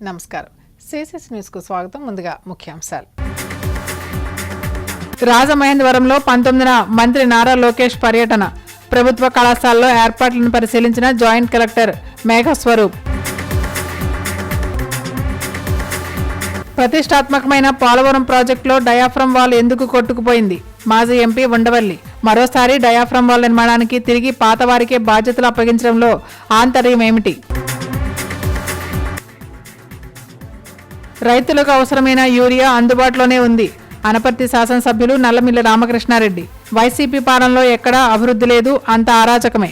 నమస్కారం. సిసిసి న్యూస్కు స్వాగతం. ముందుగా ముఖ్యాంశాలు. రాజమహేంద్రవరంలో 19న మంత్రి నారా లోకేష్ పర్యటన. ప్రభుత్వ కళాశాలలో ఏర్పాట్లను పరిశీలించిన జాయింట్ కలెక్టర్ మేఘస్వరూప్. ప్రతిష్టాత్మకమైన పోలవరం ప్రాజెక్టులో డయాఫ్రమ్ వాల్ ఎందుకు కొట్టుకుపోయింది? మాజీ ఎంపీ ఉండవల్లి. మరోసారి డయాఫ్రమ్ వాల్ నిర్మాణానికి తిరిగి పాతవారికే బాధ్యతలు అప్పగించడంలో ఆంతర్యం ఏమిటి? రైతులకు అవసరమైన యూరియా అందుబాటులోనే ఉంది. అనపర్తి శాసనసభ్యులు నల్లమిల్లి రామకృష్ణారెడ్డి. వైసీపీ పాలనలో ఎక్కడా అభివృద్ధి లేదు, అంత అరాచకమే.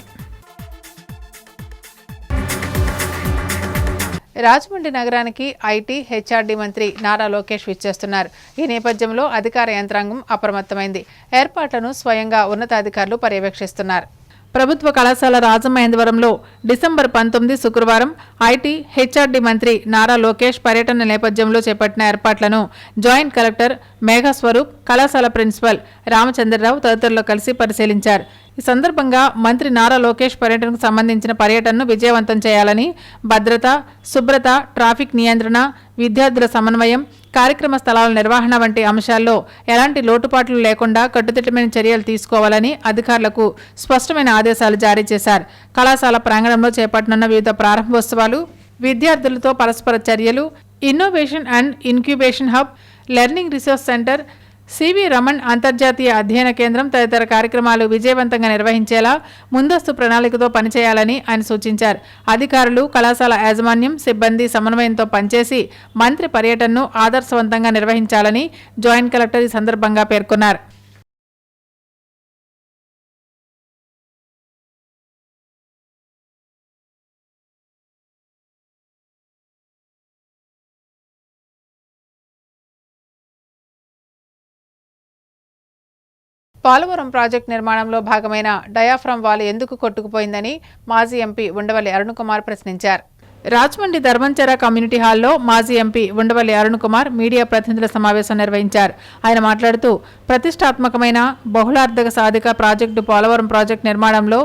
రాజమండ్రి నగరానికి ఐటీ, హెచ్ఆర్డీ మంత్రి నారా లోకేష్ విచ్చేస్తున్నారు. ఈ నేపథ్యంలో అధికార యంత్రాంగం అప్రమత్తమైంది. ఏర్పాట్లను స్వయంగా ఉన్నతాధికారులు పర్యవేక్షిస్తున్నారు. ప్రభుత్వ కళాశాల రాజమహేంద్రవరంలో డిసెంబర్ 19 శుక్రవారం ఐటీ, హెచ్ఆర్డీ మంత్రి నారా లోకేష్ పర్యటన నేపథ్యంలో చేపట్టిన ఏర్పాట్లను జాయింట్ కలెక్టర్ మేఘస్వరూప్, కళాశాల ప్రిన్సిపల్ రామచంద్రరావు తదితరులు కలిసి పరిశీలించారు. ఈ సందర్భంగా మంత్రి నారా లోకేష్ పర్యటనకు సంబంధించిన పర్యటనను విజయవంతం చేయాలని భద్రత, శుభ్రత, ట్రాఫిక్ నియంత్రణ, విద్యార్థుల సమన్వయం, కార్యక్రమ స్థలాల నిర్వహణ వంటి అంశాల్లో ఎలాంటి లోటుపాట్లు లేకుండా కట్టుదిట్టమైన చర్యలు తీసుకోవాలని అధికారులకు స్పష్టమైన ఆదేశాలు జారీ చేశారు. కళాశాల ప్రాంగణంలో చేపట్టనున్న వివిధ ప్రారంభోత్సవాలు, విద్యార్థులతో పరస్పర చర్యలు, innovation and incubation hub, learning resource centre, CV Raman అంతర్జాతీయ అధ్యయన కేంద్రం తదితర కార్యక్రమాలు విజయవంతంగా నిర్వహించేలా ముందస్తు ప్రణాళికతో పనిచేయాలని ఆయన సూచించారు. అధికారులు, కళాశాల యాజమాన్యం, సిబ్బంది సమన్వయంతో పనిచేసి మంత్రి పర్యటనను ఆదర్శవంతంగా నిర్వహించాలని జాయింట్ కలెక్టర్ ఈ సందర్భంగా పేర్కొన్నారు. పోలవరం ప్రాజెక్టు నిర్మాణంలో భాగమైన డయాఫ్రమ్ వాల్ ఎందుకు కొట్టుకుపోయిందని మాజీ ఎంపీ ఉండవల్లి అరుణ్ కుమార్ ప్రశ్నించారు. రాజమండ్రి ధర్మంచర కమ్యూనిటీ హాల్లో మాజీ ఎంపీ ఉండవల్లి అరుణ్ కుమార్ మీడియా ప్రతినిధుల సమావేశం నిర్వహించారు. ఆయన మాట్లాడుతూ ప్రతిష్టాత్మకమైన బహుళార్థక సాధిక ప్రాజెక్టు పోలవరం ప్రాజెక్టు నిర్మాణంలో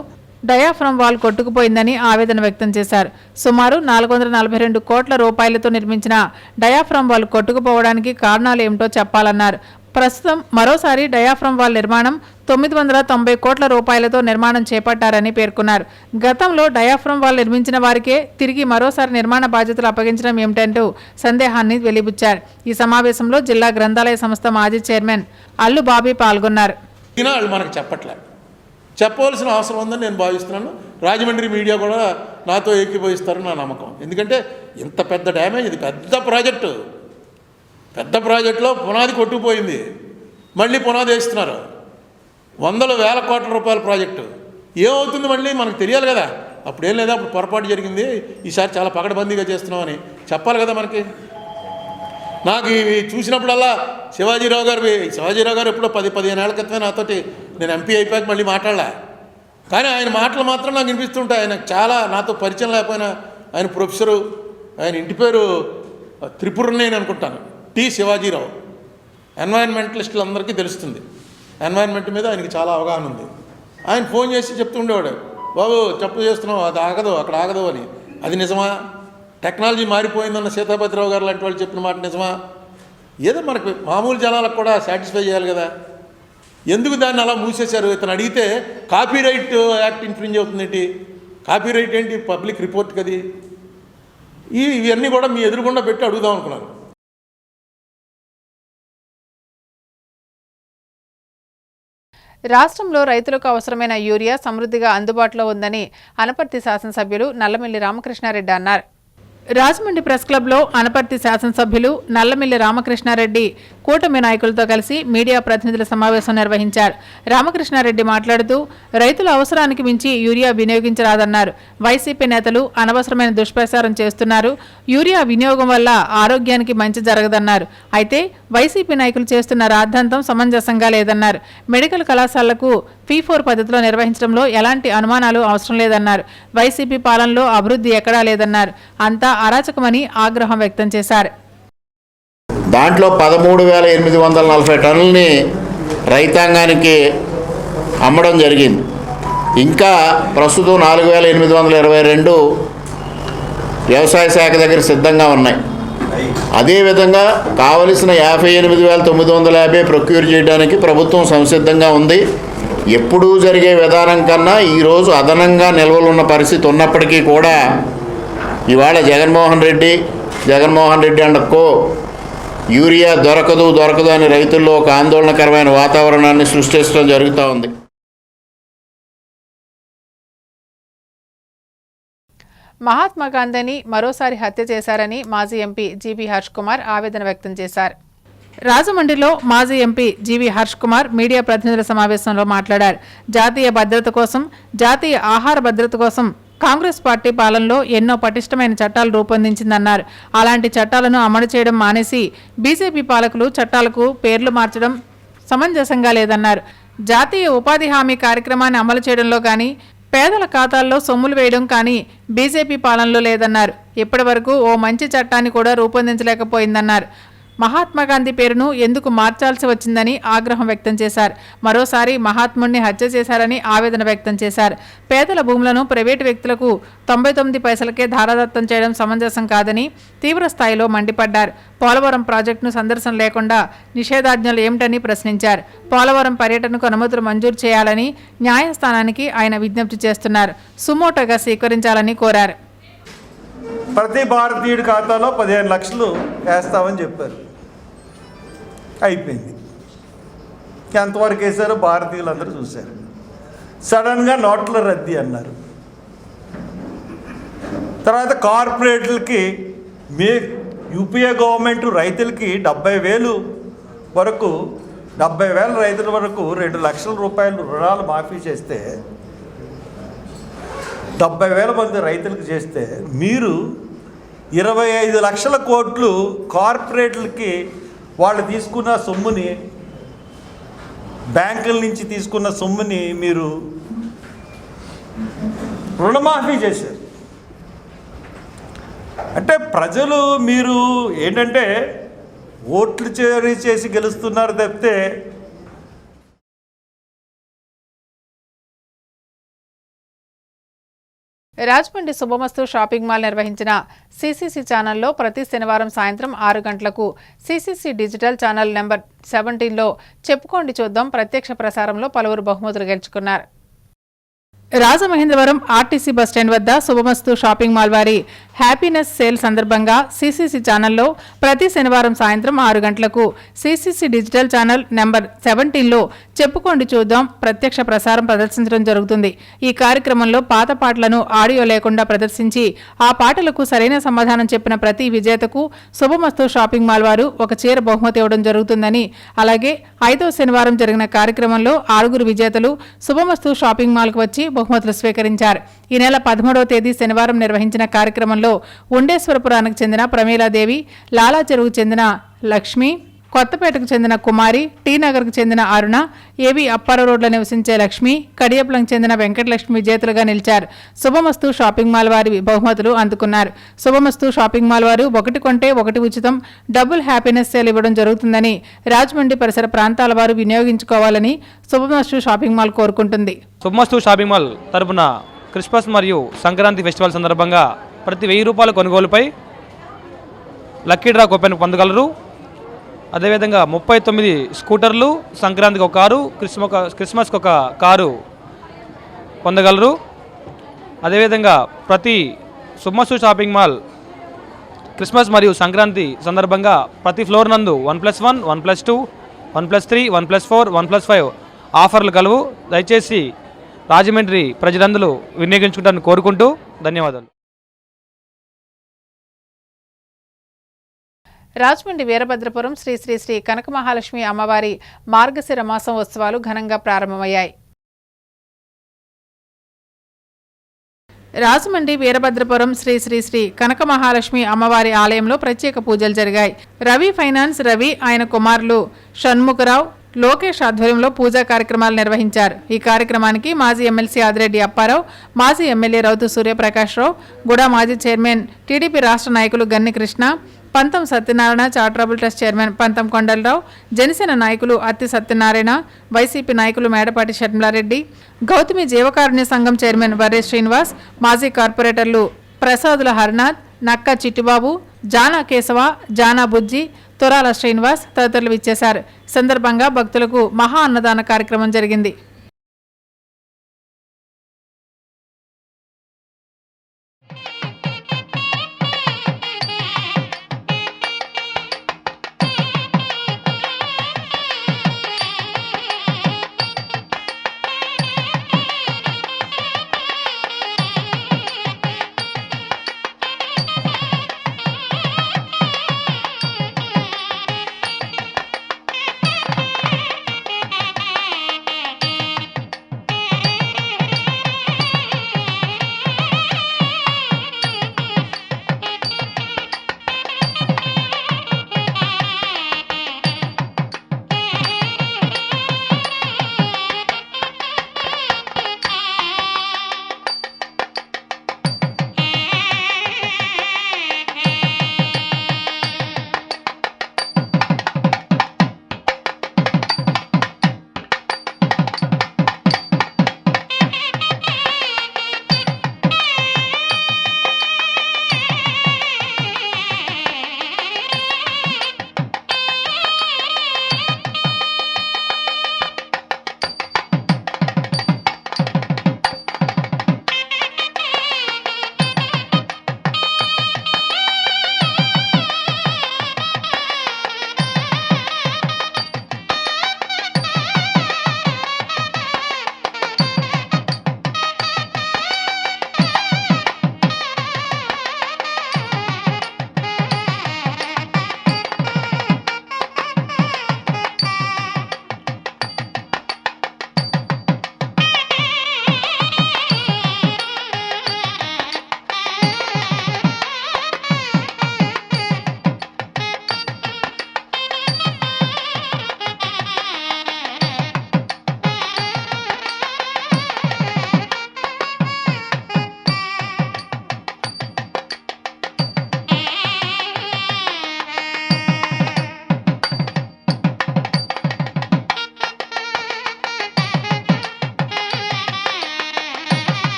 డయాఫ్రమ్ వాల్ కొట్టుకుపోయిందని ఆవేదన వ్యక్తం చేశారు. సుమారు 442 కోట్ల రూపాయలతో నిర్మించిన డయాఫ్రమ్ వాల్ కొట్టుకుపోవడానికి కారణాలు ఏమిటో చెప్పాలన్నారు. ప్రస్తుతం మరోసారి డయాఫ్రమ్ వాల్ నిర్మాణం 990 కోట్ల రూపాయలతో నిర్మాణం చేపట్టారని పేర్కొన్నారు. గతంలో డయాఫ్రమ్ వాల్ నిర్మించిన వారికే తిరిగి మరోసారి నిర్మాణ బాధ్యతలు అప్పగించడం ఏమిటంటూ సందేహాన్ని వెలిబుచ్చారు. ఈ సమావేశంలో జిల్లా గ్రంథాలయ సంస్థ మాజీ చైర్మన్ అల్లు బాబీ పాల్గొన్నారు. మనకు చెప్పవలసిన అవసరం ఉందని నేను భావిస్తున్నాను. రాజమండ్రి మీడియా కూడా నాతో ఏకీభవిస్తారని నా నమ్మకం. ఎందుకంటే ఇంత పెద్ద డ్యామేజ్, ఇది పెద్ద ప్రాజెక్టులో పునాది కొట్టుకుపోయింది. మళ్ళీ పునాది వేస్తున్నారు. వందల వేల కోట్ల రూపాయల ప్రాజెక్టు ఏమవుతుంది మళ్ళీ మనకు తెలియాలి కదా. అప్పుడేం లేదా, అప్పుడు పొరపాటు జరిగింది, ఈసారి చాలా పకడ్బందీగా చేస్తున్నామని చెప్పాలి కదా మనకి. నాకు ఇవి చూసినప్పుడల్లా శివాజీరావు గారు ఎప్పుడో 10-15 ఏళ్ల క్రితమే నాతోటి, నేను ఎంపీ అయిపోయాక మళ్ళీ మాట్లాడలే, కానీ ఆయన మాటలు మాత్రం నాకు వినిపిస్తుంటాయి. ఆయన చాలా నాతో పరిచయం లేకపోయినా ఆయన ప్రొఫెసరు, ఆయన ఇంటి పేరు త్రిపురనేని అనుకుంటాను, టి శివాజీరావు. ఎన్వైరన్మెంటలిస్టులు అందరికీ తెలుస్తుంది, ఎన్వైరన్మెంట్ మీద ఆయనకి చాలా అవగాహన ఉంది. ఆయన ఫోన్ చేసి చెప్తుండేవాడు, బాబు తప్పు చేస్తున్నావు, అది ఆగదు, అక్కడ ఆగదు అని. అది నిజమా? టెక్నాలజీ మారిపోయిందన్న సీతాపతిరావు గారు లాంటి వాళ్ళు చెప్పిన మాట నిజమా? ఏదో మనకు మామూలు జనాలకు కూడా సాటిస్ఫై చేయాలి కదా. ఎందుకు దాన్ని అలా మూసేశారు? ఇతను అడిగితే కాపీరైట్ యాక్ట్ ఇన్ఫ్రింజ్ అవుతుంది ఏంటి, కాపీరైట్ ఏంటి, పబ్లిక్ రిపోర్ట్ కది. ఇవన్నీ కూడా మీ ఎదురుగుండా పెట్టి అడుగుదాం అనుకున్నాను. రాష్ట్రంలో రైతులకు అవసరమైన యూరియా సమృద్ధిగా అందుబాటులో ఉందని అనపర్తి శాసనసభ్యులు నల్లమిల్లి రామకృష్ణారెడ్డి అన్నారు. రాజమండ్రి ప్రెస్ క్లబ్లో అనపర్తి శాసనసభ్యులు నల్లమిల్లి రామకృష్ణారెడ్డి కూటమి నాయకులతో కలిసి మీడియా ప్రతినిధుల సమావేశం నిర్వహించారు. రామకృష్ణారెడ్డి మాట్లాడుతూ రైతుల అవసరానికి మించి యూరియా వినియోగించరాదన్నారు. వైసీపీ నేతలు అనవసరమైన దుష్ప్రచారం చేస్తున్నారు. యూరియా వినియోగం వల్ల ఆరోగ్యానికి మంచి జరగదన్నారు. అయితే వైసీపీ నాయకులు చేస్తున్న రాద్ధాంతం సమంజసంగా లేదన్నారు. మెడికల్ కళాశాలలకు P4 పద్ధతిలో నిర్వహించడంలో ఎలాంటి అనుమానాలు అవసరం లేదన్నారు. వైసీపీ పాలనలో అభివృద్ధి ఎక్కడా లేదన్నారు. అంతా అరాచకమని ఆగ్రహం వ్యక్తం చేశారు. దాంట్లో 13,840 టన్నులని రైతాంగానికి అమ్మడం జరిగింది. ఇంకా ప్రస్తుతం 4,822 వ్యవసాయ శాఖ దగ్గర సిద్ధంగా ఉన్నాయి. అదేవిధంగా కావలసిన 58,950 ప్రొక్యూర్ చేయడానికి ప్రభుత్వం సంసిద్ధంగా ఉంది. ఎప్పుడూ జరిగే విధానం కన్నా ఈరోజు అదనంగా నిల్వలు ఉన్న పరిస్థితి ఉన్నప్పటికీ కూడా ఇవాళ Jaganmohan Reddy and co urea దొరకదు అని రైతుల్లో ఒక ఆందోళనకరమైన వాతావరణాన్ని సృష్టించడం జరుగుతూ ఉంది. మహాత్మా గాంధీని మరోసారి హత్య చేశారని మాజీ ఎంపీ జీవీ హర్ష్ కుమార్ ఆవేదన వ్యక్తం చేశారు. రాజమండ్రిలో మాజీ MP GV Harsh Kumar media ప్రతినిధుల సమావేశంలో మాట్లాడారు. జాతీయ భద్రత కోసం, జాతీయ ఆహార భద్రత కోసం కాంగ్రెస్ పార్టీ పాలనలో ఎన్నో పటిష్టమైన చట్టాలు రూపొందించిందన్నారు. అలాంటి చట్టాలను అమలు చేయడం మానేసి బీజేపీ పాలకులు చట్టాలకు పేర్లు మార్చడం సమంజసంగా లేదన్నారు. జాతీయ ఉపాధి హామీ కార్యక్రమాన్ని అమలు చేయడంలో కానీ, పేదల ఖాతాల్లో సొమ్ములు వేయడం కానీ బీజేపీ పాలనలో లేదన్నారు. ఇప్పటి వరకు ఓ మంచి చట్టాన్ని కూడా రూపొందించలేకపోయిందన్నారు. మహాత్మా గాంధీ పేరును ఎందుకు మార్చాల్సి వచ్చిందని ఆగ్రహం వ్యక్తం చేశారు. మరోసారి మహాత్ముడిని హత్య చేశారని ఆవేదన వ్యక్తం చేశారు. పేదల భూములను ప్రైవేటు వ్యక్తులకు 99 పైసలకే ధారాదత్తం చేయడం సమంజసం కాదని తీవ్ర స్థాయిలో మండిపడ్డారు. పోలవరం ప్రాజెక్టును సందర్శన లేకుండా నిషేధాజ్ఞలు ఏమిటని ప్రశ్నించారు. పోలవరం పర్యటనకు అనుమతులు మంజూరు చేయాలని న్యాయస్థానానికి ఆయన విజ్ఞప్తి చేస్తున్నారు. సుమోటోగా స్వీకరించాలని కోరారు. ప్రతి భారతీయుడి ఖాతాలో 15 లక్షలు వేస్తామని చెప్పారు. అయిపోయింది. ఎంతవరకు వేశారో భారతీయులందరూ చూశారు. సడన్గా నోట్ల రద్దీ అన్నారు. తర్వాత కార్పొరేట్లకి యూపీఏ గవర్నమెంట్ రైతులకి 70,000 వరకు 70,000 రైతుల వరకు 2 లక్షల రూపాయలు రుణాలు మాఫీ చేస్తే 70,000 మంది రైతులకు చేస్తే మీరు 25 లక్షల కోట్లు కార్పొరేట్లకి వాళ్ళు తీసుకున్న సొమ్ముని, బ్యాంకుల నుంచి తీసుకున్న సొమ్ముని మీరు రుణమాఫీ చేశారు. అంటే ప్రజలు మీరు ఏంటంటే ఓట్లు చేసి గెలుస్తున్నారు తప్పితే రాజమండ్రి శుభమస్తు షాపింగ్ మాల్ నిర్వహించిన సిసిసి ఛానల్లో ప్రతి శనివారం సాయంత్రం 6 గంటలకు సిసిసి డిజిటల్ ఛానల్ నెంబర్ 17లో చెప్పుకోండి చూద్దాం ప్రత్యక్ష ప్రసారంలో పలువురు బహుమతులు గెలుచుకున్నారు. రాజమహేంద్రవరం ఆర్టీసీ బస్టాండ్ వద్ద శుభమస్తు షాపింగ్ మాల్ వారి హ్యాపీనెస్ సేల్ సందర్భంగా సిసిసి ఛానల్లో ప్రతి శనివారం సాయంత్రం 6 గంటలకు సిసిసి డిజిటల్ ఛానల్ నెంబర్ 17లో చెప్పుకోండి చూద్దాం ప్రత్యక్ష ప్రసారం ప్రదర్శించడం జరుగుతుంది. ఈ కార్యక్రమంలో పాత పాటలను ఆడియో లేకుండా ప్రదర్శించి ఆ పాటలకు సరైన సమాధానం చెప్పిన ప్రతి విజేతకు శుభమస్తు షాపింగ్ మాల్ వారు ఒక చీర బహుమతి ఇవ్వడం జరుగుతుందని, అలాగే 5వ శనివారం జరిగిన కార్యక్రమంలో 6 విజేతలు శుభమస్తు షాపింగ్ మాల్కు వచ్చి బహుమతులు స్వీకరించారు. ఈ నెల 13వ తేదీ శనివారం నిర్వహించిన కార్యక్రమంలో ఉండేశ్వరపురానికి చెందిన ప్రమీలాదేవి, లాలా చెరువుకు చెందిన లక్ష్మి, కొత్తపేటకు చెందిన కుమారి, టీ నగర్కు చెందిన అరుణ, ఏవి అప్పార రోడ్లో నివసించే లక్ష్మి, కడియప్లకు చెందిన వెంకటలక్ష్మి విజేతలుగా నిలిచారు. శుభమస్తు షాపింగ్ మాల్ వారి బహుమతులు అందుకున్నారు. శుభమస్తు షాపింగ్ మాల్ వారు 1 కొంటే 1 ఉచితం డబుల్ హ్యాపీనెస్ సేల్ ఇవ్వడం జరుగుతుందని రాజమండ్రి పరిసర ప్రాంతాల వారు వినియోగించుకోవాలని శుభమస్తు షాపింగ్ మాల్ కోరుకుంటుంది. శుభమస్తు షాపింగ్ మాల్ తరపున క్రిస్మస్ మరియు సంక్రాంతి ఫెస్టివల్ సందర్భంగా ప్రతి 1000 రూపాయల కొనుగోలుపై లక్కీ డ్రా కూపన్ పొందగలరు. అదేవిధంగా 39 స్కూటర్లు, సంక్రాంతికి ఒక కారు, క్రిస్మస్కి ఒక కారు పొందగలరు. అదేవిధంగా ప్రతి శుభమస్తు షాపింగ్ మాల్ క్రిస్మస్ మరియు సంక్రాంతి సందర్భంగా ప్రతి ఫ్లోర్ నందు 1+1, 1+2, 1+3, 1+4, 1+5 ఆఫర్లు కలవు. దయచేసి రాజమండ్రి ప్రజలందరూ వినియోగించుకుంటారని కోరుకుంటూ ధన్యవాదాలు. రాజమండ్రి వీరభద్రపురం శ్రీ శ్రీ శ్రీ కనక మహాలక్ష్మి అమ్మవారి మార్గశిర మాసం ఉత్సవాలు ఘనంగా ప్రారంభమయ్యాయి. రాజమండ్రి వీరభద్రపురం శ్రీ శ్రీ శ్రీ కనక మహాలక్ష్మి అమ్మవారి ఆలయంలో ప్రత్యేక పూజలు జరిగాయి. రవి ఫైనాన్స్ రవి, ఆయన కుమారులు షణ్ముఖరావు, లోకేష్ ఆధ్వర్యంలో పూజా కార్యక్రమాలు నిర్వహించారు. ఈ కార్యక్రమానికి మాజీ ఎమ్మెల్సీ ఆదిరెడ్డి అప్పారావు, మాజీ ఎమ్మెల్యే రౌతు సూర్యప్రకాశ్రావు, గుడా మాజీ చైర్మన్ టీడీపీ రాష్ట్ర నాయకులు గన్ని కృష్ణ, పంతం సత్యనారాయణ, చారిటబుల్ ట్రస్ట్ చైర్మన్ పంతం కొండలరావు, జనసేన నాయకులు అత్తి సత్యనారాయణ, వైసీపీ నాయకులు మేడపాటి షర్మిలారెడ్డి, గౌతమి జీవకారుణ్య సంఘం చైర్మన్ వర్రే శ్రీనివాస్, మాజీ కార్పొరేటర్లు ప్రసాదుల హరినాథ్, నక్క చిట్టిబాబు, జానా కేశవ, జానా బుజ్జి, తొరాల శ్రీనివాస్ తదితరులు ఇచ్చేశారు. ఈ సందర్భంగా భక్తులకు మహా అన్నదాన కార్యక్రమం జరిగింది.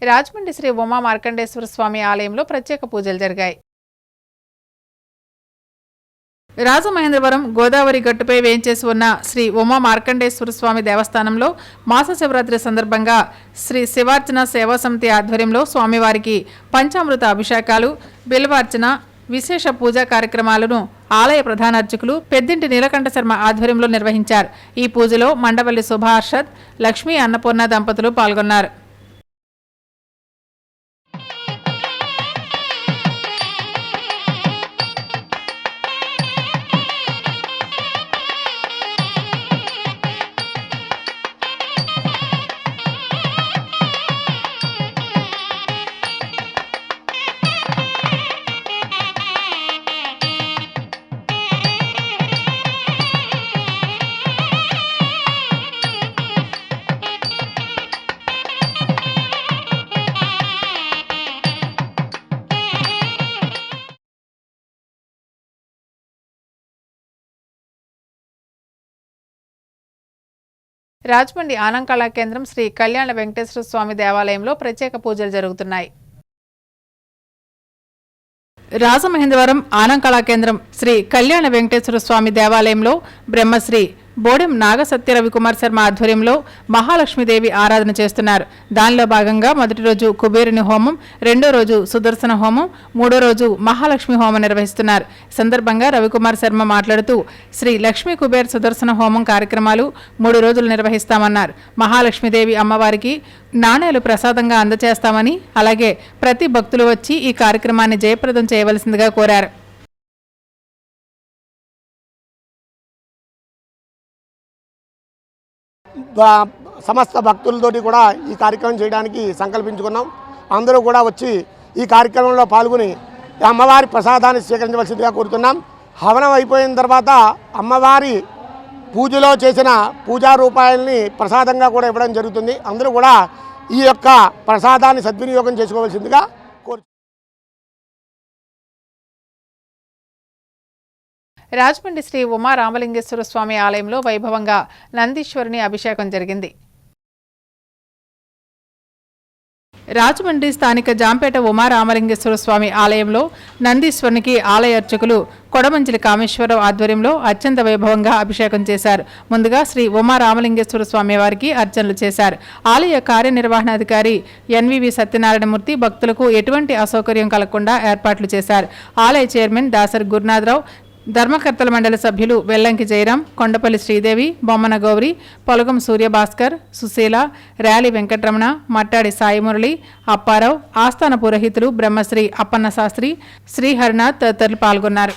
రాజమండ్రి శ్రీ ఉమా మార్కండేశ్వర స్వామి ఆలయంలో ప్రత్యేక పూజలు జరిగాయి. రాజమహేంద్రవరం గోదావరి గట్టుపై వేంచేసి ఉన్న శ్రీ ఉమా మార్కండేశ్వర స్వామి దేవస్థానంలో మాస శివరాత్రి సందర్భంగా శ్రీ శివార్చన సేవా సమితి ఆధ్వర్యంలో స్వామివారికి పంచామృత అభిషేకాలు, బిల్వార్చన, విశేష పూజా కార్యక్రమాలను ఆలయ ప్రధాన అర్చకులు పెద్దింటి నీలకంఠ శర్మ ఆధ్వర్యంలో నిర్వహించారు. ఈ పూజలో మండవల్లి శుభార్షద్, లక్ష్మీ అన్నపూర్ణ దంపతులు పాల్గొన్నారు. రాజమండ్రి ఆనంకళా కేంద్రం శ్రీ కళ్యాణ వెంకటేశ్వర స్వామి దేవాలయంలో ప్రత్యేక పూజలు జరుగుతున్నాయి. రాజమహేంద్రవరం ఆనంకళా కేంద్రం శ్రీ కళ్యాణ వెంకటేశ్వర స్వామి దేవాలయంలో బ్రహ్మశ్రీ బోడెం నాగసత్య రవికుమార్ శర్మ ఆధ్వర్యంలో మహాలక్ష్మీదేవి ఆరాధన చేస్తున్నారు. దానిలో భాగంగా మొదటి రోజు కుబేరుని హోమం, రెండో రోజు సుదర్శన హోమం, మూడో రోజు మహాలక్ష్మి హోమం నిర్వహిస్తున్నారు. సందర్భంగా రవికుమార్ శర్మ మాట్లాడుతూ శ్రీ లక్ష్మీ కుబేర్ సుదర్శన హోమం కార్యక్రమాలు 3 రోజులు నిర్వహిస్తామన్నారు. మహాలక్ష్మీదేవి అమ్మవారికి నాణేలు ప్రసాదంగా అందజేస్తామని, అలాగే ప్రతి భక్తులు వచ్చి ఈ కార్యక్రమాన్ని జయప్రదం చేయవలసిందిగా కోరారు. సమస్త భక్తులతోటి కూడా ఈ కార్యక్రమం చేయడానికి సంకల్పించుకున్నాం. అందరూ కూడా వచ్చి ఈ కార్యక్రమంలో పాల్గొని అమ్మవారి ప్రసాదాన్ని స్వీకరించవలసిందిగా కోరుతున్నాం. హవనం అయిపోయిన తర్వాత అమ్మవారి పూజలో చేసిన పూజా రూపాయల్ని ప్రసాదంగా కూడా ఇవ్వడం జరుగుతుంది. అందరూ కూడా ఈ యొక్క ప్రసాదాన్ని సద్వినియోగం చేసుకోవాల్సిందిగా కోరు. రాజమండ్రి శ్రీ ఉమా రామలింగేశ్వర స్వామి ఆలయంలో వైభవంగా నందీశ్వరుని అభిషేకం జరిగింది. రాజమండ్రి స్థానిక జాంపేట ఉమా రామలింగేశ్వర స్వామి ఆలయంలో నందీశ్వరునికి ఆలయ అర్చకులు కొడమంచిలి కామేశ్వరరావు ఆధ్వర్యంలో అత్యంత వైభవంగా అభిషేకం చేశారు. ముందుగా శ్రీ ఉమా రామలింగేశ్వర స్వామి వారికి అర్చనలు చేశారు. ఆలయ కార్యనిర్వహణాధికారి ఎన్వివి సత్యనారాయణమూర్తి భక్తులకు ఎటువంటి అసౌకర్యం కలగకుండా ఏర్పాట్లు చేశారు. ఆలయ చైర్మన్ దాసరి గురునాథరావు, ధర్మకర్తల మండలి సభ్యులు వెల్లంకి జయరాం, కొండపల్లి శ్రీదేవి, బొమ్మన గౌరి, పొలగం సూర్యభాస్కర్, సుశీల, ర్యాలీ వెంకటరమణ, మట్టాడి సాయిమురళి, అప్పారావు, ఆస్థాన పురోహితులు బ్రహ్మశ్రీ అప్పన్న శాస్త్రి, శ్రీ హరినాథ్ తదితరులు పాల్గొన్నారు.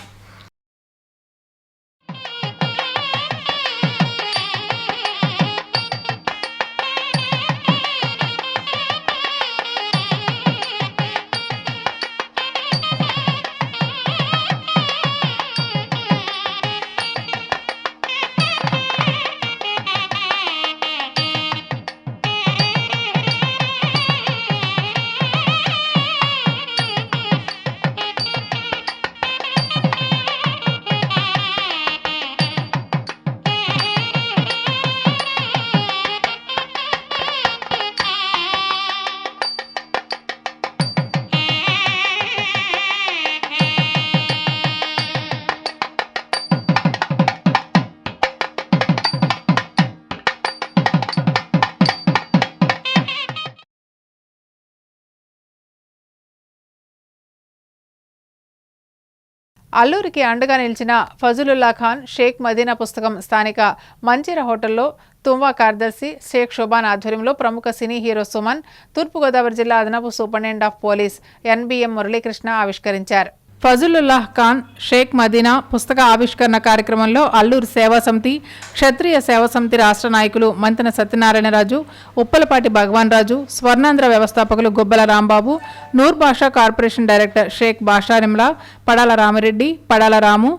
అల్లూరికి అండగా నిలిచిన ఫజలుల్లా ఖాన్ షేక్ మదీనా పుస్తకం స్థానిక మంజీరా హోటల్లో తుంవా కార్యదర్శి షేక్ షోబాన్ ఆధ్వర్యంలో ప్రముఖ సినీ హీరో సుమన్, తూర్పుగోదావరి జిల్లా అదనపు superintendent of police NBM Muralikrishna ఆవిష్కరించారు. ఫజలుల్లా ఖాన్ షేక్ మదీనా పుస్తక ఆవిష్కరణ కార్యక్రమంలో అల్లూరు సేవా సమితి, క్షత్రియ సేవా సమితి రాష్ట్ర నాయకులు మంతెన సత్యనారాయణరాజు, ఉప్పలపాటి భగవాన్ రాజు, స్వర్ణాంధ్ర వ్యవస్థాపకులు గుబ్బల రాంబాబు, నూర్ భాషా కార్పొరేషన్ డైరెక్టర్ షేక్ బాషా నిమ్లా, పడాల రామిరెడ్డి, పడాల రాము,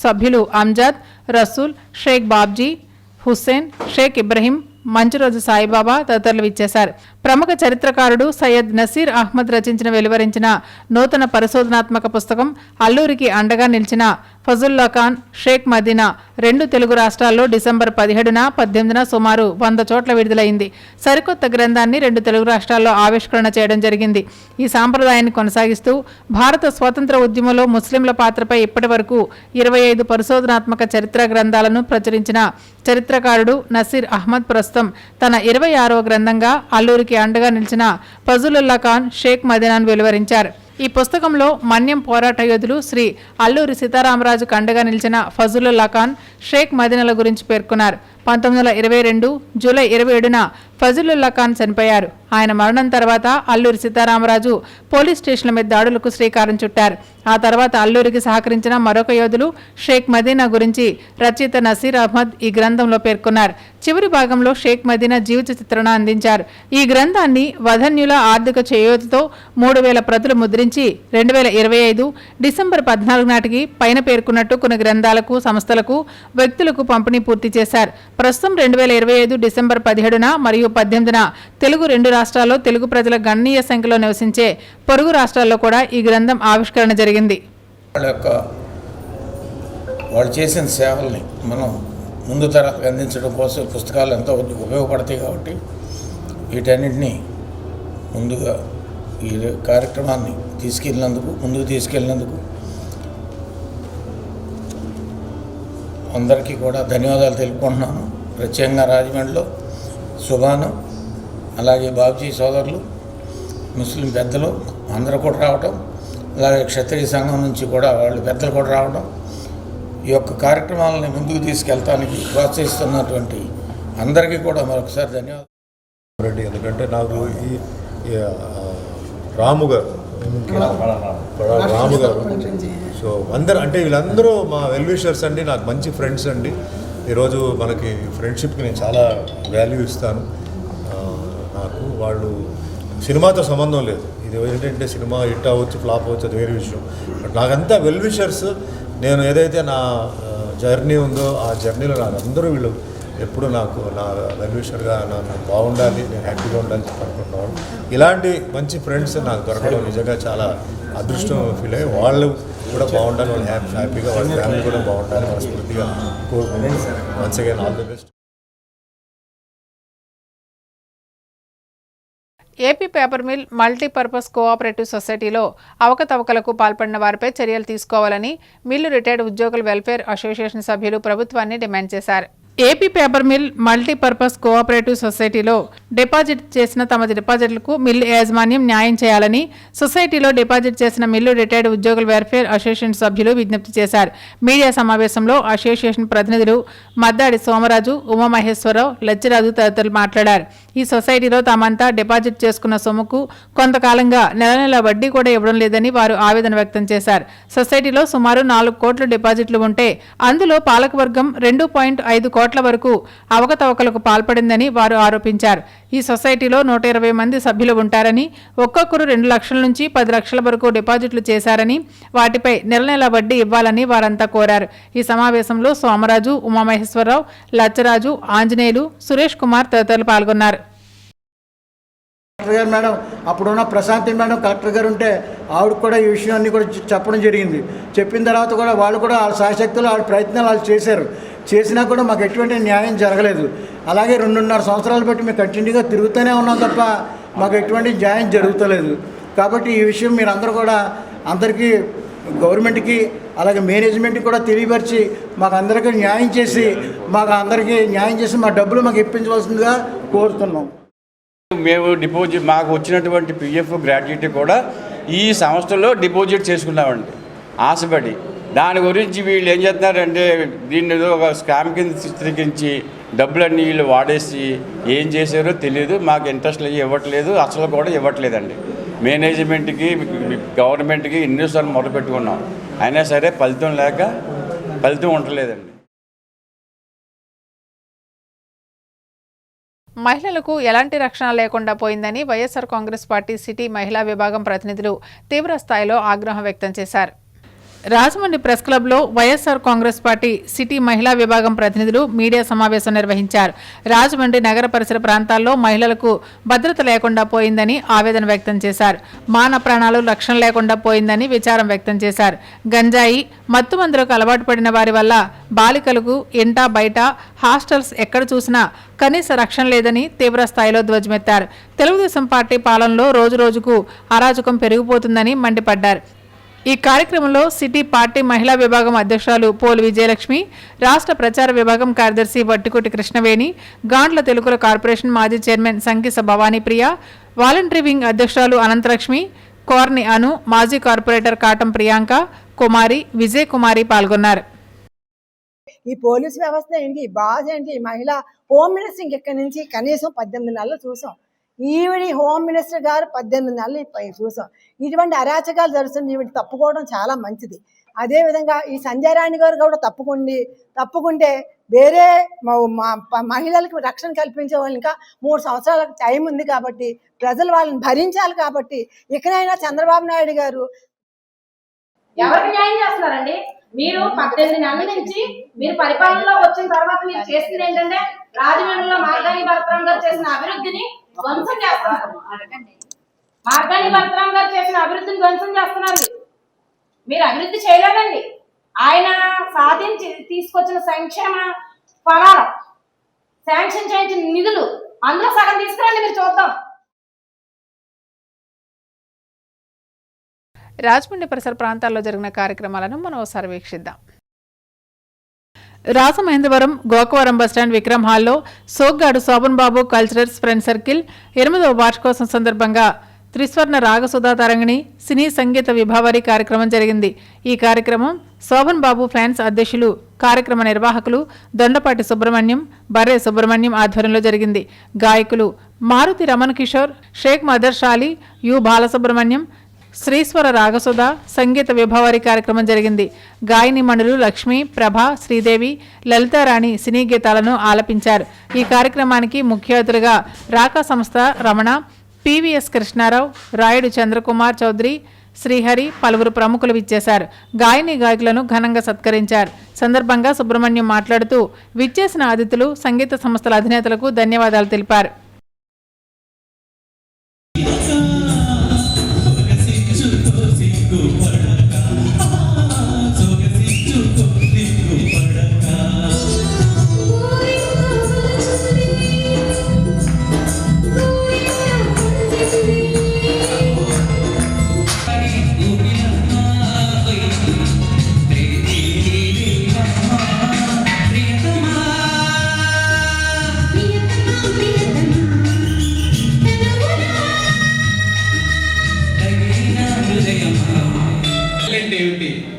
సభ్యులు అంజాద్, రసూల్, షేక్ బాబ్జీ, హుస్సేన్, షేక్ ఇబ్రహీం, మంచురోజు సాయిబాబా తదితరులు ఇచ్చేశారు. ప్రముఖ చరిత్రకారుడు సయ్యద్ నసీర్ అహ్మద్ రచించిన వెలువరించిన నూతన పరిశోధనాత్మక పుస్తకం అల్లూరికి అండగా నిలిచిన ఫజలుల్లా ఖాన్ షేక్ మదీనా 2 తెలుగు రాష్ట్రాల్లో డిసెంబర్ 17న 18న సుమారు 100 చోట్ల విడుదలైంది. సరికొత్త గ్రంథాన్ని 2 తెలుగు రాష్ట్రాల్లో ఆవిష్కరణ చేయడం జరిగింది. ఈ సాంప్రదాయాన్ని కొనసాగిస్తూ భారత స్వాతంత్ర ఉద్యమంలో ముస్లింల పాత్రపై ఇప్పటి వరకు 25 పరిశోధనాత్మక చరిత్ర గ్రంథాలను ప్రచురించిన చరిత్రకారుడు నసీర్ అహ్మద్ ప్రస్తుతం తన 26వ గ్రంథంగా అల్లూరికి అండగా నిలిచిన ఫజలుల్లా ఖాన్ షేక్ మదీనాను వెలువరించారు. ఈ పుస్తకంలో మన్యం పోరాట యోధులు శ్రీ అల్లూరి సీతారామరాజుకు అండగా నిలిచిన ఫజలుల్లా ఖాన్ షేక్ మదీనాల గురించి పేర్కొన్నారు. 1922 జూలై 27న ఫజలుల్లా ఖాన్ చనిపోయారు. ఆయన మరణం తర్వాత అల్లూరి సీతారామరాజు పోలీస్ స్టేషన్ల మీద దాడులకు శ్రీకారం చుట్టారు. ఆ తర్వాత అల్లూరికి సహకరించిన మరొక యోధులు షేక్ మదీనా గురించి రచయిత నసీర్ అహ్మద్ ఈ గ్రంథంలో పేర్కొన్నారు. చివరి భాగంలో షేక్ మదీనా జీవిత చిత్రణ అందించారు. ఈ గ్రంథాన్ని వధన్యుల ఆర్థిక చేయూతతో 3000 ప్రతులు ముద్రించి 2025 డిసెంబర్ 14 నాటికి పైన పేర్కొన్నట్టు కొన్ని గ్రంథాలకు, సంస్థలకు, వ్యక్తులకు పంపిణీ పూర్తి చేశారు. ప్రస్తుతం 2025 డిసెంబర్ 17న మరియు 18న తెలుగు 2 రాష్ట్రాల్లో తెలుగు ప్రజల గణనీయ సంఖ్యలో నివసించే పొరుగు రాష్ట్రాల్లో కూడా ఈ గ్రంథం ఆవిష్కరణ జరిగింది. వాళ్ళు చేసిన సేవల్ని మనం ముందు తరాలకు అందించడం కోసం పుస్తకాలు ఎంతో ఉపయోగపడతాయి. కాబట్టి వీటన్నింటినీ ముందుగా ఈ కార్యక్రమాన్ని ముందుకు తీసుకెళ్ళినందుకు అందరికీ కూడా ధన్యవాదాలు తెలుపుకుంటున్నాను. ప్రత్యేకంగా రాజమండ్రిలో సుభాను, అలాగే బాబ్జీ సోదరులు, ముస్లిం పెద్దలు అందరూ కూడా రావటం, అలాగే క్షత్రియ సంఘం నుంచి కూడా వాళ్ళు పెద్దలు కూడా రావడం, ఈ యొక్క కార్యక్రమాలని ముందుకు తీసుకెళ్తానికి ప్రోత్సహిస్తున్నటువంటి అందరికీ కూడా మరొకసారి ధన్యవాదాలు. ఎందుకంటే నాకు ఈ రాము గారు సో అందరూ అంటే వీళ్ళందరూ మా వెల్విషర్స్ అండి, నాకు మంచి ఫ్రెండ్స్ అండి. ఈరోజు మనకి ఫ్రెండ్షిప్కి నేను చాలా వాల్యూ ఇస్తాను. నాకు వాళ్ళు సినిమాతో సంబంధం లేదు. ఇది ఏంటంటే సినిమా హిట్ అవ్వచ్చు, ఫ్లాప్ అవ్వచ్చు, అది వేరే విషయం. బట్ నాకంతా వెల్విషర్స్. నేను ఏదైతే నా జర్నీ ఉందో ఆ జర్నీలో నాకు అందరూ వీళ్ళు ఎప్పుడు నాకు నా వెల్విషర్గా నన్ను బాగుండాలి, నేను హ్యాపీగా ఉండాలని చెప్పి అనుకుంటున్నాను. ఇలాంటి మంచి ఫ్రెండ్స్ నాకు దొరకడం నిజంగా చాలా అదృష్టం ఫీల్ అయ్యి, వాళ్ళు కూడా బాగుండాలి, వాళ్ళు హ్యాపీగా వాళ్ళ ఫ్యామిలీ కూడా బాగుండాలి మనస్ఫూర్తిగా కోరుకున్నాను. Once again all the best. AP paper mill multipurpose cooperative సొసైటీలో అవకతవకలకు పాల్పడిన వారిపై చర్యలు తీసుకోవాలని మిల్లు రిటైర్డ్ ఉద్యోగుల వెల్ఫేర్ అసోసియేషన్ సభ్యులు ప్రభుత్వాన్ని డిమాండ్ చేశారు. AP paper mill multipurpose cooperative సొసైటీలో డిపాజిట్ చేసిన తమ డిపాజిట్లకు మిల్లు యాజమాన్యం న్యాయం చేయాలని సొసైటీలో డిపాజిట్ చేసిన మిల్లు రిటైర్డ్ ఉద్యోగుల వెల్ఫేర్ అసోసియేషన్ సభ్యులు విజ్ఞప్తి చేశారు. మీడియా సమావేశంలో అసోసియేషన్ ప్రతినిధులు మద్దాడి సోమరాజు, ఉమామహేశ్వరరావు, లచ్చిరాజు తదితరులు మాట్లాడారు. ఈ సొసైటీలో తామంతా డిపాజిట్ చేసుకున్న సొమ్ముకు కొంతకాలంగా నెల నెల వడ్డీ కూడా ఇవ్వడం లేదని వారు ఆవేదన వ్యక్తం చేశారు. సొసైటీలో సుమారు 4 కోట్ల డిపాజిట్లు ఉంటే అందులో పాలకవర్గం 2.5 కోట్ల వరకు అవకతవకలకు పాల్పడిందని వారు ఆరోపించారు. ఈ సొసైటీలో 120 మంది సభ్యులు ఉంటారని, ఒక్కొక్కరు 2 లక్షల నుంచి 10 లక్షల వరకు డిపాజిట్లు చేశారని, వాటిపై నెల నెల వడ్డీ ఇవ్వాలని వారంతా కోరారు. ఈ సమావేశంలో సోమరాజు, ఉమామహేశ్వరరావు, లచ్చరాజు, ఆంజనేయులు, సురేష్ కుమార్ తదితరులు పాల్గొన్నారు. కలెక్టర్ గారు మేడం, అప్పుడున్న ప్రశాంతి మేడం కలెక్టర్ గారు ఉంటే ఆవిడ కూడా ఈ విషయాన్ని కూడా చెప్పడం జరిగింది. చెప్పిన తర్వాత కూడా వాళ్ళు కూడా వాళ్ళ శాశక్తులు వాళ్ళ ప్రయత్నాలు వాళ్ళు చేసినా కూడా మాకు ఎటువంటి న్యాయం జరగలేదు. అలాగే 2.5 సంవత్సరాలు బట్టి మేము కంటిన్యూగా తిరుగుతూనే ఉన్నాం తప్ప మాకు ఎటువంటి న్యాయం జరుగుతలేదు. కాబట్టి ఈ విషయం మీరందరూ కూడా అందరికీ, గవర్నమెంట్కి అలాగే మేనేజ్మెంట్కి కూడా తెలియపరిచి మాకు అందరికీ న్యాయం చేసి మా డబ్బులు మాకు ఇప్పించవలసిందిగా కోరుతున్నాం. మేము డిపాజిట్ మాకు వచ్చినటువంటి పిఎఫ్ గ్రాడ్యుయేట్ కూడా ఈ సంస్థలో డిపాజిట్ చేసుకున్నామండి ఆశపడి. దాని గురించి వీళ్ళు ఏం చేస్తున్నారంటే దీన్ని ఒక స్కామ్ కింద చిత్రీకరించి డబ్బులన్నీ వీళ్ళు వాడేసి ఏం చేశారో తెలియదు. మాకు ఇంట్రెస్ట్ ఇవ్వట్లేదు, అసలు కూడా ఇవ్వట్లేదండి. మేనేజ్మెంట్కి గవర్నమెంట్కి ఎన్నోసార్లు మొదలుపెట్టుకున్నాం, అయినా సరే ఫలితం ఉండలేదండి. మహిళలకు ఎలాంటి రక్షణ లేకుండా పోయిందని వైఎస్ఆర్ కాంగ్రెస్ పార్టీ సిటీ మహిళా విభాగం ప్రతినిధులు తీవ్ర స్థాయిలో ఆగ్రహం వ్యక్తం చేశారు. రాజమండ్రి ప్రెస్ క్లబ్లో వైఎస్ఆర్ కాంగ్రెస్ పార్టీ సిటీ మహిళా విభాగం ప్రతినిధులు మీడియా సమావేశం నిర్వహించారు. రాజమండ్రి నగర పరిసర ప్రాంతాల్లో మహిళలకు భద్రత లేకుండా పోయిందని ఆవేదన వ్యక్తం చేశారు. మాన ప్రాణాలు రక్షణ లేకుండా పోయిందని విచారం వ్యక్తం చేశారు. గంజాయి, మత్తుమందులకు అలవాటు పడిన వారి వల్ల బాలికలకు ఇంట బయట హాస్టల్స్ ఎక్కడ చూసినా కనీస రక్షణ లేదని తీవ్ర స్థాయిలో ధ్వజమెత్తారు. తెలుగుదేశం పార్టీ పాలనలో రోజురోజుకు అరాజకం పెరిగిపోతుందని మండిపడ్డారు. ఈ కార్యక్రమంలో సిటీ పార్టీ మహిళా విభాగం అధ్యక్షురాలు పోలు విజయలక్ష్మి, రాష్ట్ర ప్రచార విభాగం కార్యదర్శి వట్టికోటి కృష్ణవేణి, గాండ్ల తెలుగుల కార్పొరేషన్ మాజీ chairman Sankisa Bhavanipriya, voluntary wing అధ్యక్షురాలు అనంతలక్ష్మి, కోర్ని అను, మాజీ కార్పొరేటర్ కాటం ప్రియాంక, కుమారి, విజయ్ కుమారి పాల్గొన్నారు. ఈ పోలీస్ వ్యవస్థ ఏంటి, బాధ ఏంటి, మహిళా హోమ్ మినిస్టర్ ఇంకెక్కడి నుంచి కనీసం 18 నెలలు చూసాం. ఈవిడి హోమ్ మినిస్టర్ గారు 18 నెలలు చూసాం. ఇటువంటి అరాచకాలు జరుగుతుంది, ఈవిడ తప్పుకోవడం చాలా మంచిది. అదేవిధంగా ఈ సంజయ్ రాణి గారు కూడా తప్పుకుంటే వేరే మహిళలకు రక్షణ కల్పించే వాళ్ళు ఇంకా 3 సంవత్సరాల టైం ఉంది కాబట్టి ప్రజలు వాళ్ళని భరించాలి. కాబట్టి ఇకనైనా చంద్రబాబు నాయుడు గారు ఎవరికి న్యాయం చేస్తున్నారండి? మీరు 18 నెలల నుంచి మీరు పరిపాలనలో వచ్చిన తర్వాత మీరు చేసింది ఏంటంటే రాజమండ్రిలో మార్గాని భరతరాం గారు చేసిన అభివృద్ధిని ధ్వంసం చేస్తున్నారు. మార్గాని భరతరాం గారు చేసిన అభివృద్ధిని ధ్వంసం చేస్తున్నారు. మీరు అభివృద్ధి చేయలేదండి. ఆయన సాధించి తీసుకొచ్చిన సంక్షేమ ఫలాలు, శాంక్షన్ చేయించిన నిధులు అందులో సగం తీసుకురండి, మీరు చూద్దాం. రాజమండ్రి పరిసర ప్రాంతాల్లో జరిగిన కార్యక్రమాలను మనం ఒకసారి వీక్షిద్దాం. రాజమహేంద్రవరం గోకవరం బస్టాండ్ విక్రమ్ హాల్లో సోగ్గాడు శోభన్ బాబు కల్చరల్స్ ఫ్రెండ్ సర్కిల్ 8వ వార్షికోత్సవం సందర్భంగా త్రిస్వర్ణ రాగసుధా తరంగిణి సినీ సంగీత విభావరి కార్యక్రమం జరిగింది. ఈ కార్యక్రమం శోభన్ బాబు ఫ్యాన్స్ అధ్యక్షులు, కార్యక్రమ నిర్వాహకులు దొండపాటి సుబ్రహ్మణ్యం, బర్రే సుబ్రహ్మణ్యం ఆధ్వర్యంలో జరిగింది. గాయకులు మారుతి రమణ కిషోర్, షేక్ మదర్ షాలి, యు బాలసుబ్రహ్మణ్యం, శ్రీస్వర రాగసుధ సంగీత విభావరి కార్యక్రమం జరిగింది. గాయని మణులు లక్ష్మి, ప్రభ, శ్రీదేవి, లలితారాణి సినీ గీతాలను ఆలపించారు. ఈ కార్యక్రమానికి ముఖ్య అతిథులుగా రాకా సంస్థ రమణ, పివిఎస్ కృష్ణారావు, రాయుడు చంద్రకుమార్ చౌదరి, శ్రీహరి పలువురు ప్రముఖులు విచ్చేశారు. గాయని గాయకులను ఘనంగా సత్కరించారు. సందర్భంగా సుబ్రహ్మణ్యం మాట్లాడుతూ విచ్చేసిన అతిథులు, సంగీత సంస్థల అధినేతలకు ధన్యవాదాలు తెలిపారు.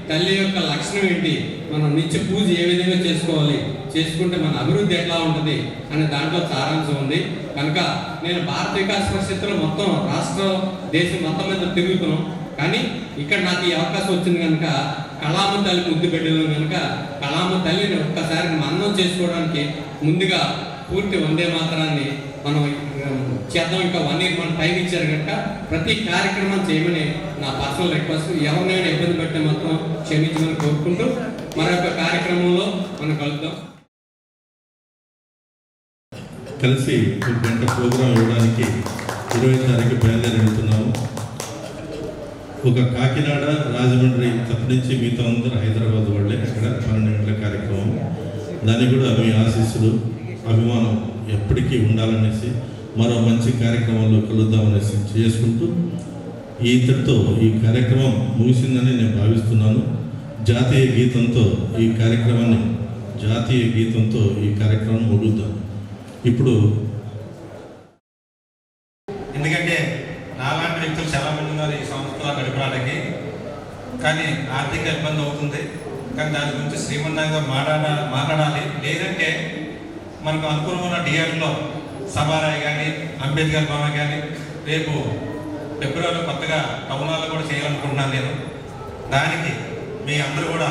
తల్లి యొక్క లక్షణం ఏంటి, మనం నిత్య పూజ ఏ విధంగా చేసుకోవాలి, చేసుకుంటే మన అభివృద్ధి ఎట్లా ఉంటుంది అనే దాంట్లో సారాంశం ఉంది. కనుక నేను భారత వికాస్ పరిషత్తులో మొత్తం రాష్ట్రం దేశం మొత్తం మీద తిరుగుతున్నాం. కానీ ఇక్కడ నాకు ఈ అవకాశం వచ్చింది కనుక కళామ తల్లి ముద్దు పెట్టడం కనుక కళామ తల్లిని ఒక్కసారి మన్నం చేసుకోవడానికి ముందుగా పూర్తి వందే మాత్రాన్ని మనం చేద్దాం. ఇంకా 1 year మనం టైం ఇచ్చారు కనుక ప్రతి కార్యక్రమం చేయమని నా పర్సనల్ రిక్వెస్ట్. ఎవరినైనా ఇబ్బంది పెట్టే మాత్రం క్షమించమని కోరుకుంటూ మరొక కార్యక్రమంలో మనం కలుద్దాం. కలిసి ఒక గంట ప్రోగ్రాం ఇవ్వడానికి 20వ తారీఖు బయలుదేరి వెళ్తున్నాము. ఒక కాకినాడ, రాజమండ్రి తప్ప నుంచి మిగతా అందరూ హైదరాబాద్ వాళ్ళే. అక్కడ 12 గంటల కార్యక్రమం. దానికి కూడా మీ ఆశీస్సులు, అభిమానం ఎప్పటికీ ఉండాలనేసి మరో మంచి కార్యక్రమంలో కలుద్దామనేసి చేసుకుంటూ ఇంతటితో ఈ కార్యక్రమం ముగిసిందని నేను భావిస్తున్నాను. జాతీయ గీతంతో ఈ కార్యక్రమం ముగుద్దాం. ఇప్పుడు ఎందుకంటే నాలాంటి వ్యక్తులు చాలామంది ఉన్నారు ఈ సంస్థలో గడపడానికి, కానీ ఆర్థిక ఇబ్బంది అవుతుంది. కానీ దాని గురించి శ్రీమన్నాథంగా మాట్లాడాలి. లేదంటే మనకు అనుకూలమైన డిఆర్లో సభారాయ్ కానీ, అంబేద్కర్ భవన్ కానీ, రేపు ఫిబ్రవరిలో కొత్తగా టౌన్ హాల్లో కూడా చేయాలనుకుంటున్నాను నేను. దానికి మీ అందరూ కూడా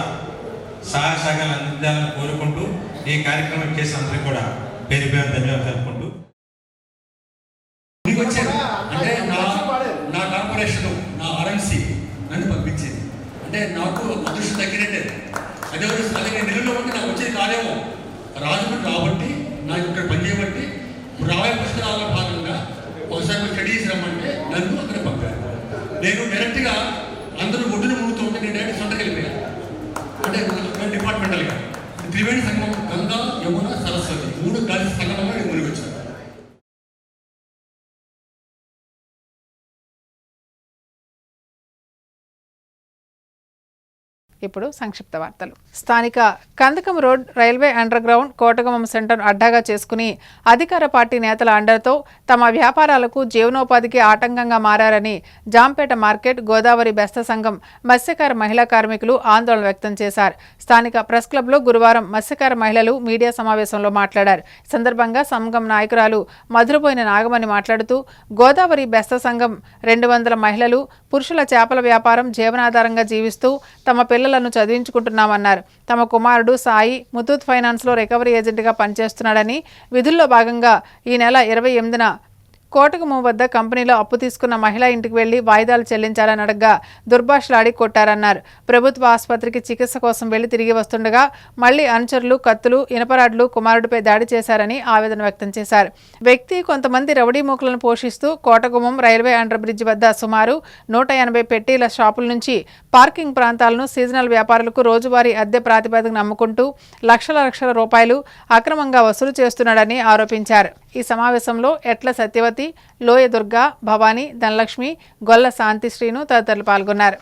సహాయశాఖలు అందించాలని కోరుకుంటూ ఈ కార్యక్రమం చేసిన అందరికీ కూడా పేరు పేరు ధన్యవాదాలు తెలుపుకుంటూ వచ్చారు. అంటే నా కార్పొరేషన్, నా ఆర్ఎంసీ నన్ను పంపించింది. అంటే నాకు అదృష్టం తగ్గినట్టే. అదే నేను నెలలో ఉంటే నాకు వచ్చేది కాదేమో, రాజమండ్రి రాబట్టి నాకు ఇక్కడ పనిచేయబట్టి రాబోయే పుస్తకాలలో భాగంగా ఒకసారి స్టడీస్ రమ్మంటే నన్ను అక్కడ పంపారు. నేను డైరెక్ట్గా అందరూ ఒడ్డును మునుగుతూ ఉంటే నేను డైరెక్ట్ సొంతకి వెళ్ళిపోయాను. అంటే డిపార్ట్మెంటల్గా త్రివేణి సంగమం, గంగా, యమున, సరస్వతి 3 కలిసి సంగమంగా నేను మునిగి వచ్చాను. ఇప్పుడు సంక్షిప్త వార్తలు. స్థానిక కందకం road railway underground Kotagummam centre అడ్డాగా చేసుకుని అధికార పార్టీ నేతల అండర్తో తమ వ్యాపారాలకు జీవనోపాధికి ఆటంకంగా మారారని జాంపేట మార్కెట్, గోదావరి బెస్త సంఘం మత్స్యకార మహిళా కార్మికులు ఆందోళన వ్యక్తం చేశారు. స్థానిక ప్రెస్ క్లబ్లో గురువారం మత్స్యకార మహిళలు మీడియా సమావేశంలో మాట్లాడారు. ఈ సందర్భంగా సంఘం నాయకురాలు మధురపోయిన నాగమణి మాట్లాడుతూ గోదావరి బెస్త సంఘం 200 మహిళలు పురుషుల చేపల వ్యాపారం జీవనాధారంగా జీవిస్తూ తమ పిల్లలను చదివించుకుంటున్నామన్నారు. తమ కుమారుడు సాయి ముతూట్ ఫైనాన్స్లో రికవరీ ఏజెంట్గా పనిచేస్తున్నాడని, విధుల్లో భాగంగా ఈ నెల 28న కోటగుమ్మం వద్ద కంపెనీలో అప్పు తీసుకున్న మహిళ ఇంటికి వెళ్లి వాయిదాలు చెల్లించాలని అడగ్గా దుర్భాషలాడి కొట్టారన్నారు. ప్రభుత్వ ఆసుపత్రికి చికిత్స కోసం వెళ్లి తిరిగి వస్తుండగా మళ్లీ అనుచరులు కత్తులు, ఇనపరాడ్లు కుమారుడిపై దాడి చేశారని ఆవేదన వ్యక్తం చేశారు. వ్యక్తి కొంతమంది రౌడీ మూకలను పోషిస్తూ కోటగుమ్మం రైల్వే అండర్ బ్రిడ్జ్ వద్ద సుమారు 180 పెట్టీల షాపుల నుంచి పార్కింగ్ ప్రాంతాలను సీజనల్ వ్యాపారులకు రోజువారీ అద్దె ప్రాతిపదికన అమ్ముకుంటూ లక్షల రూపాయలు అక్రమంగా వసూలు చేస్తున్నాడని ఆరోపించారు. ఈ సమావేశంలో ఎట్ల సత్యవతి, లోయ దుర్గా, భవానీ, ధనలక్ష్మి, గొల్ల శాంతి శ్రీను తదితరులు పాల్గొన్నారు.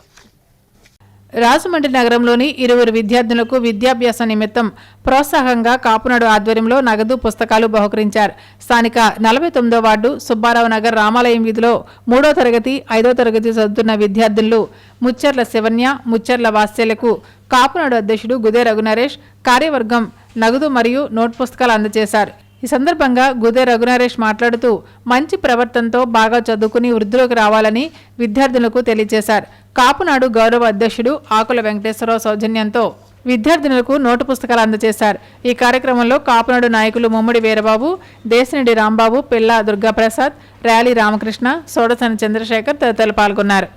రాజమండ్రి నగరంలోని 20 విద్యార్థులకు విద్యాభ్యాసం నిమిత్తం ప్రోత్సాహంగా కాపునాడు ఆధ్వర్యంలో నగదు, పుస్తకాలు బహుకరించారు. స్థానిక 49వ వార్డు సుబ్బారావు నగర్ రామాలయం వీధిలో 3వ తరగతి, 5వ తరగతి చదువుతున్న విద్యార్థులు ముచ్చర్ల శివన్య, ముచ్చర్ల వాత్సల్యకు కాపునాడు అధ్యక్షుడు గుదే రఘునరేష్ కార్యవర్గం నగదు మరియు నోట్ పుస్తకాలు అందజేశారు. ఈ సందర్భంగా గుదే రఘునరేష్ మాట్లాడుతూ మంచి ప్రవర్తనతో బాగా చదువుకుని వృద్ధిలోకి రావాలని విద్యార్థులకు తెలియజేశారు. కాపునాడు గౌరవ అధ్యక్షుడు ఆకుల వెంకటేశ్వరరావు సౌజన్యంతో విద్యార్థినులకు నోటు పుస్తకాలు అందజేశారు. ఈ కార్యక్రమంలో కాపునాడు నాయకులు ముమ్మడి వీరబాబు, దేశిరెడ్డి రాంబాబు, పిల్లా దుర్గాప్రసాద్, ర్యాలీ రామకృష్ణ, సోడసని చంద్రశేఖర్ తదితరులు పాల్గొన్నారు.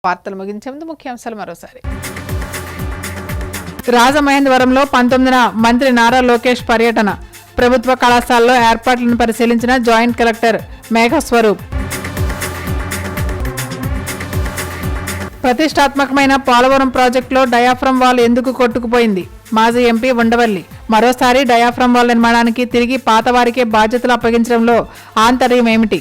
వార్తలు ముగించే ముందు ముఖ్యాంశాలు మరోసారి. రాజమహేంద్రవరంలో 19న మంత్రి నారా లోకేష్ పర్యటన. ప్రభుత్వ కళాశాలలో ఏర్పాట్లను పరిశీలించిన జాయింట్ కలెక్టర్ మేఘస్వరూప్. ప్రతిష్టాత్మకమైన పోలవరం ప్రాజెక్టులో డయాఫ్రమ్ వాల్ ఎందుకు కొట్టుకుపోయింది? మాజీ ఎంపీ ఉండవల్లి. మరోసారి డయాఫ్రమ్ వాల్ నిర్మాణానికి తిరిగి పాతవారికే బాధ్యతలు అప్పగించడంలో ఆంతర్యం ఏమిటి?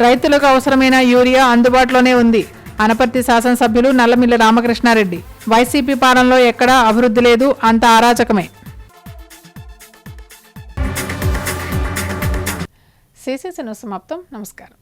రైతులకు అవసరమైన యూరియా అందుబాటులోనే ఉంది. అనపర్తి శాసనసభ్యులు నల్లమిల్లి రామకృష్ణారెడ్డి. వైసీపీ పాలనలో ఎక్కడా అభివృద్ధి లేదు, అంత అరాచకమే. సిసిసి న్యూస్ సమాప్తం. నమస్కారం.